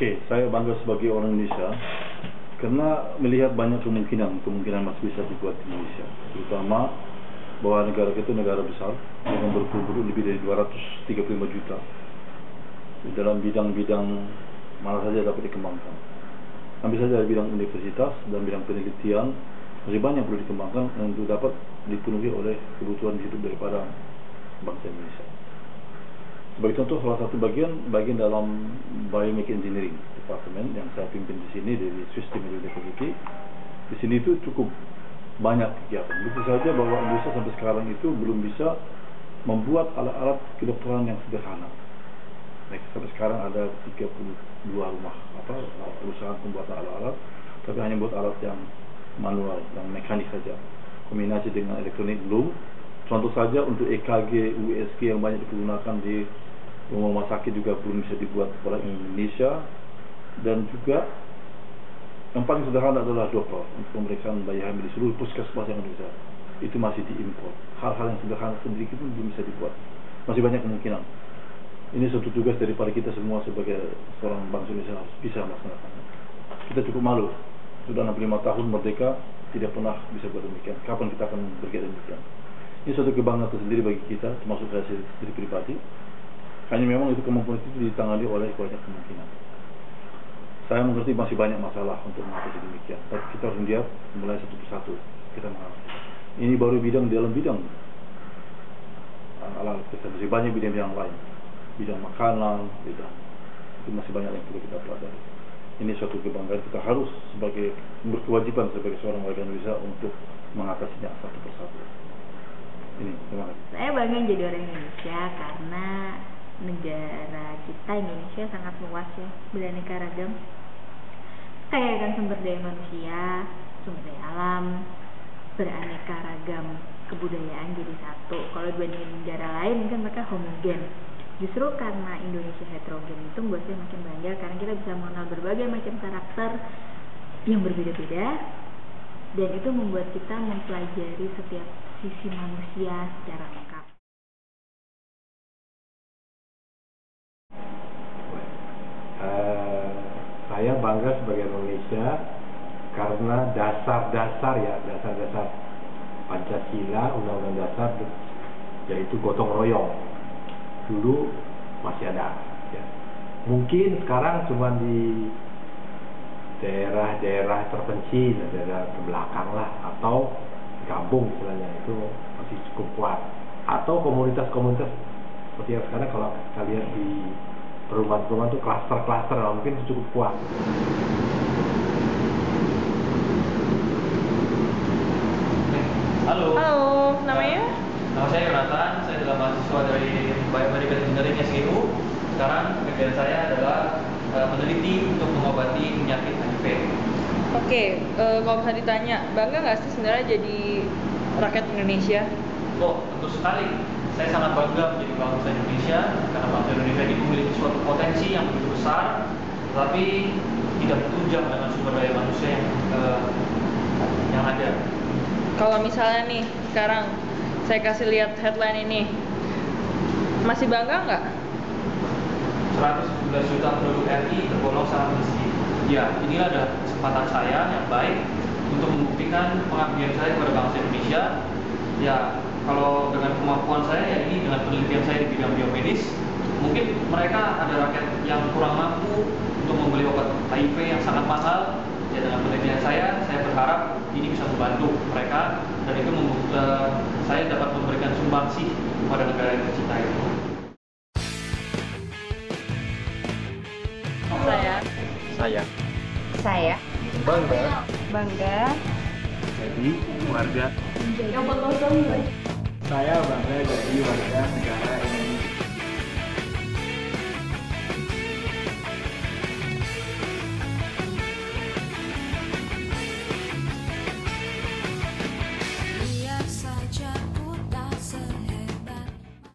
Oke, saya bangga sebagai orang Indonesia karena melihat banyak kemungkinan masih bisa dibuat di Indonesia, terutama bahwa negara kita negara besar dengan berpenduduk lebih dari 235 juta dalam bidang-bidang mana saja dapat dikembangkan. Ambil saja bidang universitas dan bidang penelitian, masih banyak perlu dikembangkan untuk dapat dipenuhi oleh kebutuhan hidup daripada bangsa Indonesia. Sebagai contoh, salah satu bagian dalam Biomedical Engineering Department yang saya pimpin di sini dari Swiss University. Di sini itu cukup banyak kegiatan. Bukti saja bahwa Indonesia sampai sekarang itu belum bisa membuat alat-alat kedokteran yang sederhana. Sampai sekarang ada 32 rumah perusahaan pembuatan alat-alat, tapi hanya buat alat yang manual, yang mekanik saja. Kombinasi dengan elektronik belum. Contoh saja untuk EKG, USG yang banyak digunakan di rumah sakit juga belum bisa dibuat oleh Indonesia. Dan juga yang paling sederhana adalah Doppler untuk pemeriksaan bayi hamil di seluruh puskesmas yang Indonesia. Itu masih diimpor. Hal-hal yang sederhana sedikit pun belum bisa dibuat. Masih banyak kemungkinan. Ini suatu tugas daripada kita semua sebagai seorang bangsa Indonesia harus bisa melaksanakan. Kita cukup malu. Sudah 65 tahun merdeka, tidak pernah bisa buat demikian. Kapan kita akan bergerak demikian? Ini suatu kebanggaan tersendiri bagi kita, termasuk saya sendiri pribadi. Hanya memang itu kemampuan itu ditangani oleh banyak kemungkinan. Saya mengerti masih banyak masalah untuk mengatasi demikian, tapi kita harus lihat mulai satu persatu kita mengatasi. Ini baru bidang dalam bidang alat kesehatan, masih banyak bidang-bidang lain, bidang makanan, bidang itu masih banyak yang perlu kita pelajari. Ini suatu kebanggaan, kita harus sebagai berkewajiban sebagai seorang warga Indonesia untuk mengatasinya satu persatu. Ini, terima kasih. Saya bangga jadi orang Indonesia karena negara kita Indonesia sangat luas ya, beraneka ragam. Kaya kan sumber daya manusia, sumber daya alam, beraneka ragam kebudayaan jadi satu. Kalau dibandingin negara lain kan mereka homogen. Justru karena Indonesia heterogen itu membuat saya makin bangga karena kita bisa mengenal berbagai macam karakter yang berbeda-beda, dan itu membuat kita mempelajari setiap sisi manusia secara lengkap. Saya bangga sebagai Indonesia karena dasar-dasar Pancasila, Undang-Undang Dasar, yaitu gotong royong dulu masih ada ya. Mungkin sekarang cuma di daerah-daerah terpencil, daerah terbelakang lah, atau kampung istilahnya, itu masih cukup kuat, atau komunitas-komunitas seperti yang sekarang kalau kita lihat di perumahan-perumahan itu klaster-klaster, mungkin itu cukup kuat. Halo. Halo, namanya? Nama saya Yonatan, saya adalah mahasiswa dari Biomedical Engineering SGU. Sekarang pekerjaan saya adalah meneliti untuk mengobati penyakit HIV. Oke, kalau bisa ditanya, bangga nggak sih sebenarnya jadi rakyat Indonesia? Oh, tentu sekali. Saya sangat bangga menjadi bangsa Indonesia karena bangsa Indonesia ini memiliki suatu potensi yang begitu besar, tetapi tidak tertunjang dengan sumber daya manusia yang ada. Kalau misalnya nih, sekarang saya kasih lihat headline ini, masih bangga nggak? 117 juta penduduk RI tergolong sangat miskin. Ya, inilah adalah kesempatan saya yang baik untuk membuktikan pengabdian saya kepada bangsa Indonesia. Ya, kalau dengan kemampuan saya, ya ini dengan penelitian saya di bidang biomedis, mungkin mereka ada rakyat yang kurang mampu untuk membeli obat HIV yang sangat mahal. Ya, dengan penelitian saya berharap ini bisa membantu mereka, dan itu saya dapat memberikan sumbangsih kepada negara yang tercinta itu. Saya bangga jadi warga. yang berlosong. Saya bangga jadi warga negara Indonesia.